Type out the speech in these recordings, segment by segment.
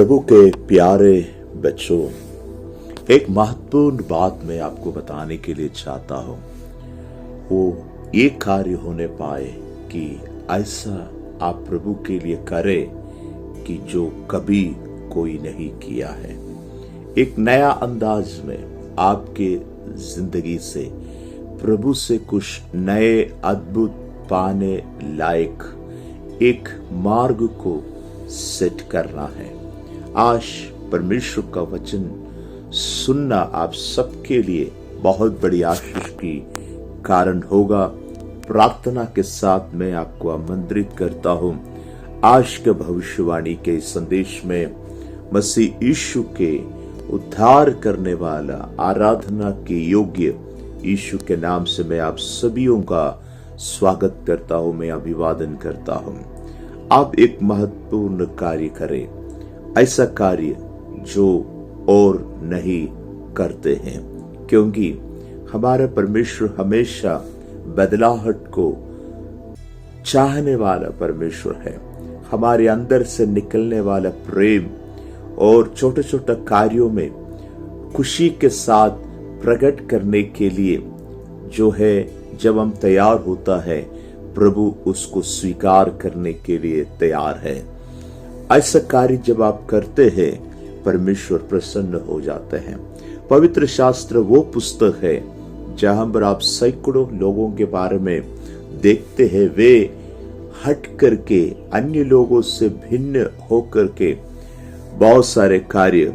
प्रभु के प्यारे बच्चों, एक महत्वपूर्ण बात मैं आपको बताने के लिए चाहता हूं। वो ये कार्य होने पाए कि ऐसा आप प्रभु के लिए करें कि जो कभी कोई नहीं किया है। एक नया अंदाज में आपके जिंदगी से प्रभु से कुछ नए अद्भुत पाने लायक एक मार्ग को सेट करना है। आज परमेश्वर का वचन सुनना आप सबके लिए बहुत बड़ी आशीष की कारण होगा। प्रार्थना के साथ मैं आपको आमंत्रित करता हूं। आज के भविष्यवाणी के संदेश में मसीह यीशु के उद्धार करने वाला, आराधना के योग्य यीशु के नाम से मैं आप सभीयों का स्वागत करता हूं, मैं अभिवादन करता हूं। आप एक महत्वपूर्ण कार्य करें, ऐसा कार्य जो और नहीं करते हैं, क्योंकि हमारा परमेश्वर हमेशा बदलाहट को चाहने वाला परमेश्वर है। हमारे अंदर से निकलने वाला प्रेम और छोटे छोटे कार्यों में खुशी के साथ प्रकट करने के लिए जो है, जब हम तैयार होता है, प्रभु उसको स्वीकार करने के लिए तैयार है। ऐसा कार्य जब आप करते हैं, परमेश्वर प्रसन्न हो जाते हैं। पवित्र शास्त्र वो पुस्तक है जहां पर आप सैकड़ों लोगों के बारे में देखते हैं, वे हट करके, अन्य लोगों से भिन्न होकर के बहुत सारे कार्य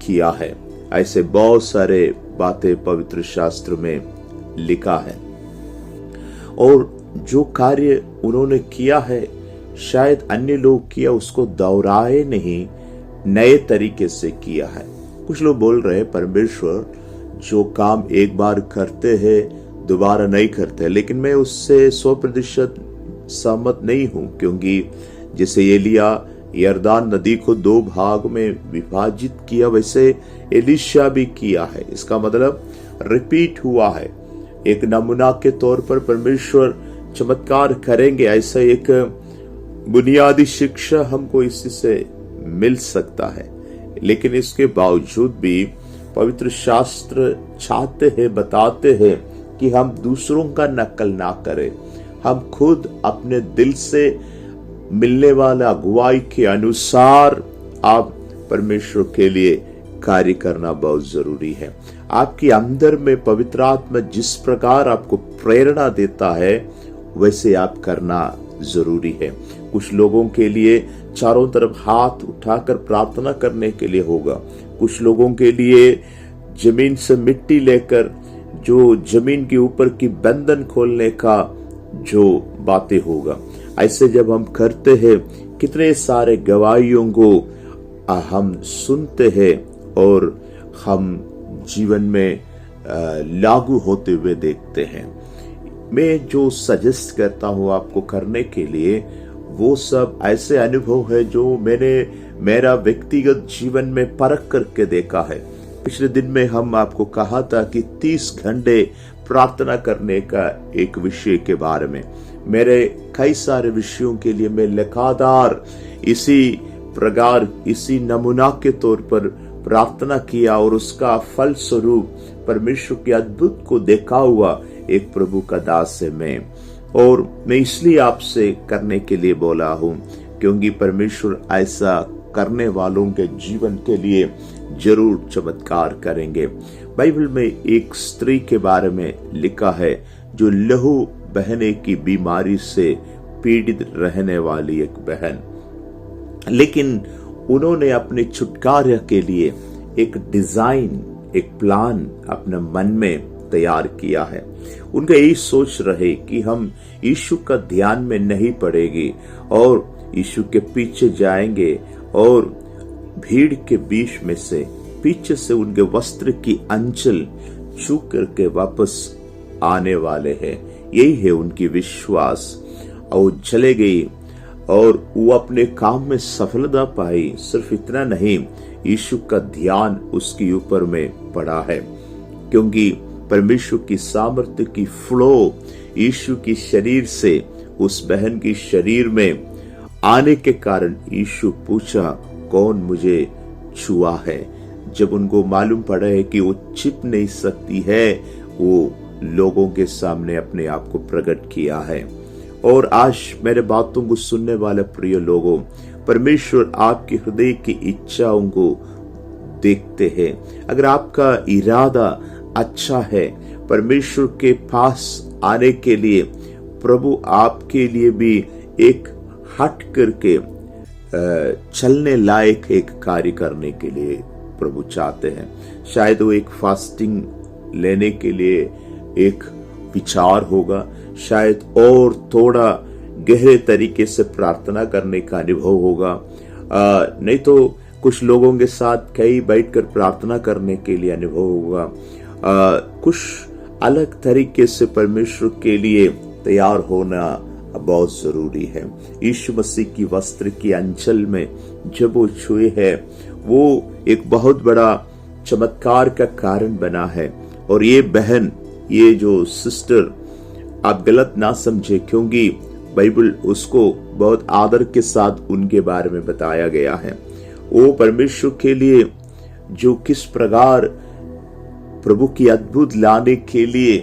किया है। ऐसे बहुत सारे बातें पवित्र शास्त्र में लिखा है, और जो कार्य उन्होंने किया है, शायद अन्य लोग किया उसको दोहराए नहीं, नए तरीके से किया है। कुछ लोग बोल रहे हैं परमेश्वर जो काम एक बार करते हैं दोबारा नहीं करते, लेकिन मैं उससे 100% सहमत नहीं हूं, क्योंकि जैसे एलिया यरदान नदी को 2 भाग में विभाजित किया, वैसे एलीशा भी किया है। इसका मतलब रिपीट हुआ है। एक नमूना के तौर पर परमेश्वर चमत्कार करेंगे, ऐसा एक बुनियादी शिक्षा हमको इसी से मिल सकता है। लेकिन इसके बावजूद भी पवित्र शास्त्र चाहते हैं, बताते हैं कि हम दूसरों का नकल ना करें, हम खुद अपने दिल से मिलने वाला अगुवाई के अनुसार आप परमेश्वर के लिए कार्य करना बहुत जरूरी है। आपके अंदर में पवित्र आत्मा जिस प्रकार आपको प्रेरणा देता है, वैसे आप करना जरूरी है। कुछ लोगों के लिए चारों तरफ हाथ उठाकर प्रार्थना करने के लिए होगा। कुछ लोगों के लिए जमीन से मिट्टी लेकर जो जमीन के ऊपर की बंधन खोलने का जो बातें होगा। ऐसे जब हम करते हैं, कितने सारे गवाहियों को हम सुनते हैं और हम जीवन में लागू होते हुए देखते हैं। मैं जो सजेस्ट करता हूं आपको करने के लिए, वो सब ऐसे अनुभव है जो मैंने मेरा व्यक्तिगत जीवन में परख करके देखा है। पिछले दिन में हम आपको कहा था कि 30 घंटे प्रार्थना करने का एक विषय के बारे में। मेरे कई सारे विषयों के लिए मैं लगातार इसी प्रकार, इसी नमूना के तौर पर प्रार्थना किया, और उसका फल स्वरूप परमेश्वर के अद्भुत को देखा हुआ एक प्रभु का दास है मैं। और मैं इसलिए आपसे करने के लिए बोला हूं, क्योंकि परमेश्वर ऐसा करने वालों के जीवन के लिए जरूर चमत्कार करेंगे। बाइबल में एक स्त्री के बारे में लिखा है जो लहू बहने की बीमारी से पीड़ित रहने वाली एक बहन, लेकिन उन्होंने अपने छुटकारे के लिए एक डिजाइन, एक प्लान अपने मन में तैयार किया है। उनका यही सोच रहे कि हम यीशु का ध्यान में नहीं पड़ेगी और यीशु के पीछे जाएंगे, और भीड़ के बीच में से पीछे से उनके वस्त्र की अंचल छू करके वापस आने वाले हैं। यही है उनकी विश्वास। और चले गई और वो अपने काम में सफलता पाई। सिर्फ इतना नहीं, यीशु का ध्यान उसके ऊपर में पड़ा है, क्योंकि परमेश्वर की सामर्थ्य की फ्लो यीशु की शरीर से उस बहन की शरीर में आने के कारण यीशु पूछा, कौन मुझे छुआ है। जब उनको मालूम पड़ा है कि वो छिप नहीं सकती है, वो लोगों के सामने अपने आप को प्रकट किया है। और आज मेरे बातों को सुनने वाले प्रिय लोगों, परमेश्वर आपके हृदय की इच्छाओं को देखते हैं। अगर आपका इरादा अच्छा है परमेश्वर के पास आने के लिए, प्रभु आपके लिए भी एक हट करके चलने लायक एक कार्य करने के लिए प्रभु चाहते हैं। शायद वो एक फास्टिंग लेने के लिए एक विचार होगा, शायद और थोड़ा गहरे तरीके से प्रार्थना करने का अनुभव होगा, नहीं तो कुछ लोगों के साथ कहीं बैठकर प्रार्थना करने के लिए अनुभव होगा। कुछ अलग तरीके से परमेश्वर के लिए तैयार होना बहुत जरूरी है। यीशु मसीह की वस्त्र की अंचल में जब वो छुए है, वो एक बहुत बड़ा चमत्कार का कारण बना है। और ये बहन, ये जो सिस्टर, आप गलत ना समझे, क्योंकि बाइबल उसको बहुत आदर के साथ उनके बारे में बताया गया है। वो परमेश्वर के लिए जो किस प्रकार प्रभु की अद्भुत लाने के लिए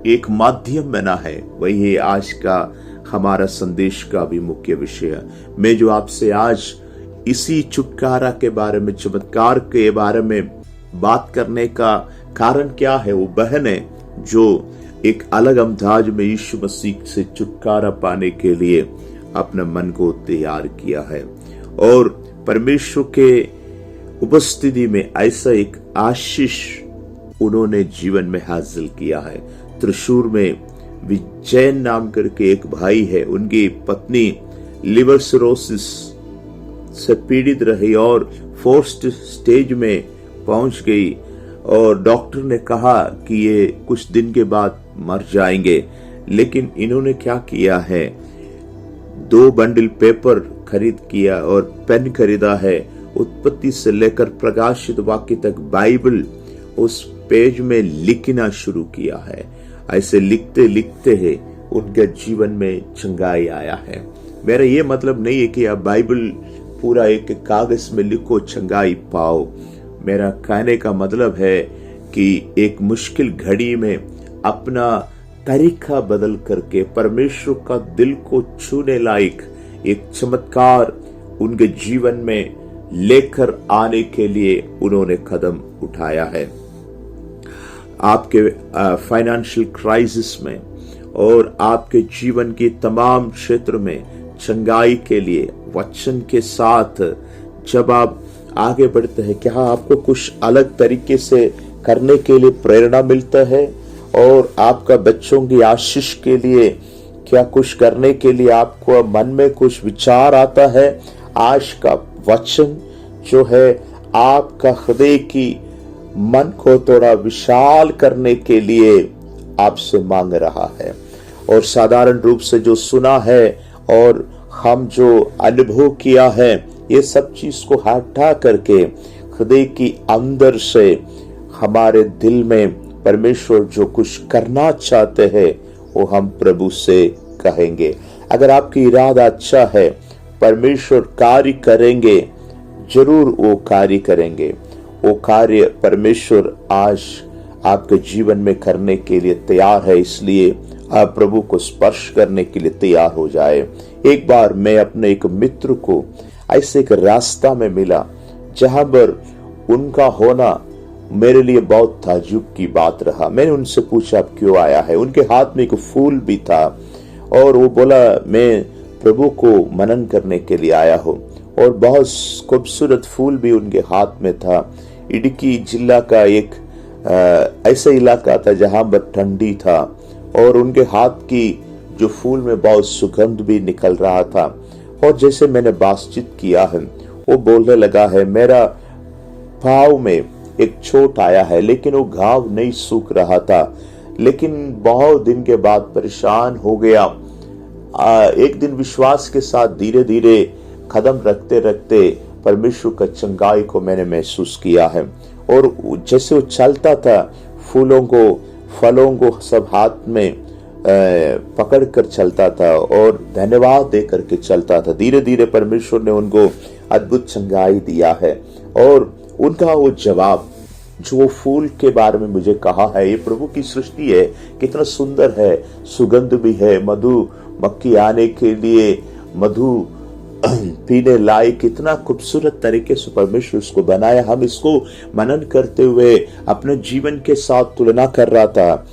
एक माध्यम बना है, वही आज का हमारा संदेश का भी मुख्य विषय है। मैं जो आपसे आज इसी छुटकारा के बारे में, चमत्कार के बारे में बात करने का कारण क्या है, वो बहन है जो एक अलग अंदाज में यीशु मसीह से छुटकारा पाने के लिए अपना मन को तैयार किया है। और परमेश्वर के उपस्थिति में ऐसा एक आशीष उन्होंने जीवन में हासिल किया है। त्रिशूर में विजयन नाम करके एक भाई है, उनकी पत्नी लिवर सिरोसिस से पीड़ित रही और फोर्थ स्टेज में पहुंच गई, और डॉक्टर ने कहा कि ये कुछ दिन के बाद मर जाएंगे। लेकिन इन्होंने क्या किया है, 2 बंडल पेपर खरीद किया और पेन खरीदा है, उत्पत्ति से लेकर प्रकाशित वाक्य तक बाइबल उस पेज में लिखना शुरू किया है। ऐसे लिखते लिखते है उनके जीवन में चंगाई आया है। मेरा ये मतलब नहीं है कि आप बाइबल पूरा एक कागज में लिखो चंगाई पाओ। मेरा कहने का मतलब है कि एक मुश्किल घड़ी में अपना तरीका बदल करके परमेश्वर का दिल को छूने लायक एक चमत्कार उनके जीवन में लेकर आने के लिए उन्होंने कदम उठाया है। आपके फाइनेंशियल क्राइसिस में और आपके जीवन की तमाम क्षेत्र में चंगाई के लिए वचन के साथ जब आप आगे बढ़ते हैं, क्या आपको कुछ अलग तरीके से करने के लिए प्रेरणा मिलता है? और आपका बच्चों की आशीष के लिए क्या कुछ करने के लिए आपको मन में कुछ विचार आता है? आज का वचन जो है आपका हृदय की मन को थोड़ा विशाल करने के लिए आपसे मांग रहा है। और साधारण रूप से जो सुना है और हम जो अनुभव किया है, ये सब चीज को हटा करके हृदय की अंदर से हमारे दिल में परमेश्वर जो कुछ करना चाहते हैं वो हम प्रभु से कहेंगे। अगर आपकी इरादा अच्छा है, परमेश्वर कार्य करेंगे, जरूर वो कार्य करेंगे। वो कार्य परमेश्वर आज आपके जीवन में करने के लिए तैयार है, इसलिए आप प्रभु को स्पर्श करने के लिए तैयार हो जाए। एक बार मैं अपने एक मित्र को ऐसे एक रास्ता में मिला जहां पर उनका होना मेरे लिए बहुत ताज्जुब की बात रहा। मैंने उनसे पूछा आप क्यों आया है? उनके हाथ में एक फूल भी था और वो बोला मैं प्रभु को मनन करने के लिए आया हूँ। और बहुत खूबसूरत फूल भी उनके हाथ में था। इडुक्की जिला का एक ऐसा इलाका था जहां पर ठंडी था और उनके हाथ की जो फूल में बहुत सुगंध भी निकल रहा था। और जैसे मैंने बातचीत किया है, वो बोलने लगा है मेरा पाँव में एक चोट आया है, लेकिन वो घाव नहीं सूख रहा था, लेकिन बहुत दिन के बाद परेशान हो गया। एक दिन विश्वास के साथ धीरे धीरे कदम रखते रखते परमेश्वर का चंगाई को मैंने महसूस किया है। और जैसे वो चलता था, फूलों को फलों को सब हाथ में पकड़ कर चलता था और धन्यवाद दे करके चलता था। धीरे धीरे परमेश्वर ने उनको अद्भुत चंगाई दिया है। और उनका वो जवाब, जो वो फूल के बारे में मुझे कहा है, ये प्रभु की सृष्टि है, कितना सुंदर है, सुगंध भी है, मधु मक्खी आने के लिए मधु पीने लायक, कितना खूबसूरत तरीके से परमेश्वर इसको बनाया। हम इसको मनन करते हुए अपने जीवन के साथ तुलना कर रहा था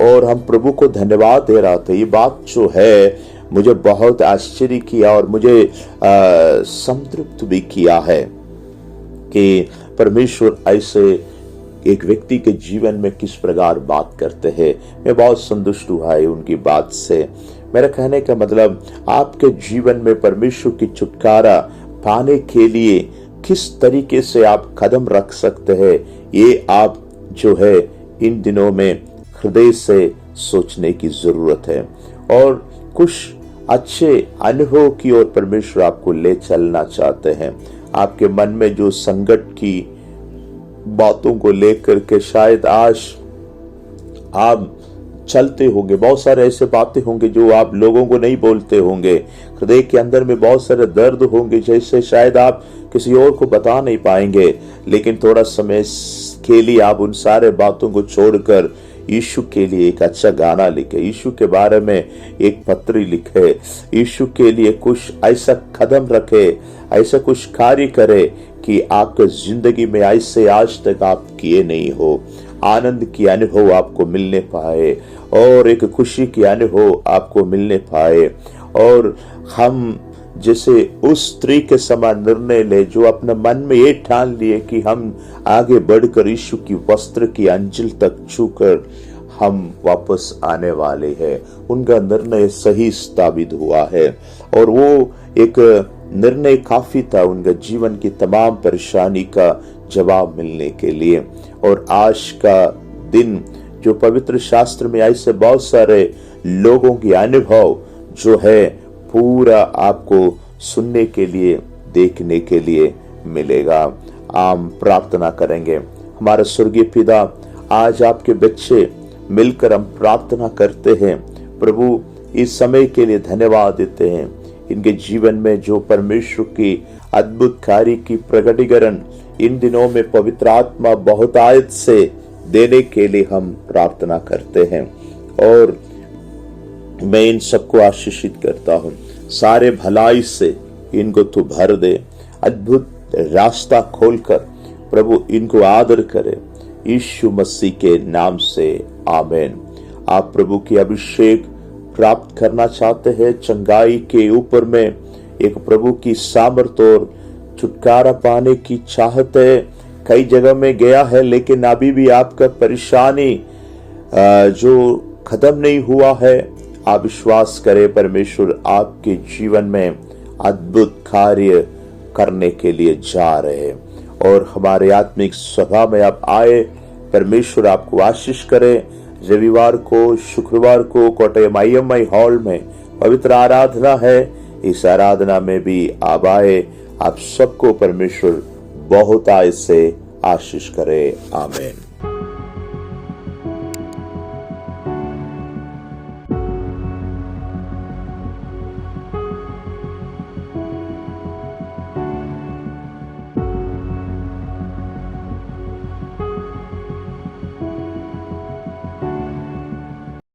और हम प्रभु को धन्यवाद दे रहा था। ये बात जो है मुझे बहुत आश्चर्य किया और मुझे संतृप्त भी किया है कि परमेश्वर ऐसे एक व्यक्ति के जीवन में किस प्रकार बात करते हैं। मैं बहुत संतुष्ट हुआ है उनकी बात से। मेरा कहने का मतलब, आपके जीवन में परमेश्वर की छुटकारा पाने के लिए किस तरीके से आप कदम रख सकते हैं, ये आप जो है इन दिनों में हृदय से सोचने की जरूरत है। और कुछ अच्छे अनुभव की ओर परमेश्वर आपको ले चलना चाहते हैं। आपके मन में जो संकट की बातों को लेकर के शायद आज आप चलते होंगे, बहुत सारे ऐसे बातें होंगे जो आप लोगों को नहीं बोलते होंगे, हृदय के अंदर में बहुत सारे दर्द होंगे जैसे शायद आप किसी और को बता नहीं पाएंगे। लेकिन थोड़ा समय के लिए आप उन सारे बातों को छोड़कर यीशु के लिए एक अच्छा गाना लिखे, यीशु के बारे में एक पत्री लिखे, यीशु के लिए कुछ ऐसा कदम रखे, ऐसा कुछ कार्य करे कि आपके जिंदगी में ऐसे आज तक आप किए नहीं हो। आनंद की अनुभव आपको मिलने पाए और एक खुशी की अनुभव आपको मिलने पाए। और हम जैसे उस स्त्री के समान निर्णय ले जो अपने मन में ये ठान लिए कि हम आगे बढ़कर यीशु की वस्त्र की अंजिल तक छूकर हम वापस आने वाले हैं। उनका निर्णय सही साबित हुआ है और वो एक निर्णय काफी था उनका जीवन की तमाम परेशानी का जवाब मिलने के लिए। और आज का दिन जो पवित्र शास्त्र में ऐसे बहुत सारे लोगों की अनुभव जो है पूरा आपको सुनने के लिए, देखने के लिए मिलेगा। हम प्रार्थना करेंगे। हमारे स्वर्गीय पिता, आज आपके बच्चे मिलकर हम प्रार्थना करते हैं। प्रभु, इस समय के लिए धन्यवाद देते हैं। इनके जीवन में जो परमेश्वर की अद्भुत कार्य की प्रकटीकरण इन दिनों में पवित्र आत्मा बहुतायत से देने के लिए हम प्रार्थना करते हैं। और मैं इन सबको आशीषित करता हूँ। सारे भलाई से इनको तू भर दे, अद्भुत रास्ता खोलकर प्रभु इनको आदर करे, यीशु मसीह के नाम से आमीन। आप प्रभु की अभिषेक प्राप्त करना चाहते हैं, चंगाई के ऊपर में एक प्रभु की सामर्थ और छुटकारा पाने की चाहत है। कई जगह में गया है लेकिन अभी भी आपका परेशानी जो खत्म नहीं हुआ है, आप विश्वास करें परमेश्वर आपके जीवन में अद्भुत कार्य करने के लिए जा रहे हैं। और हमारे आत्मिक सभा में आप आए, परमेश्वर आपको आशीष करे। रविवार को, शुक्रवार को कोटयम IMI हॉल में पवित्र आराधना है। इस आराधना में भी आप आए। आप सबको परमेश्वर बहुतायत से आशीष करे। आमीन।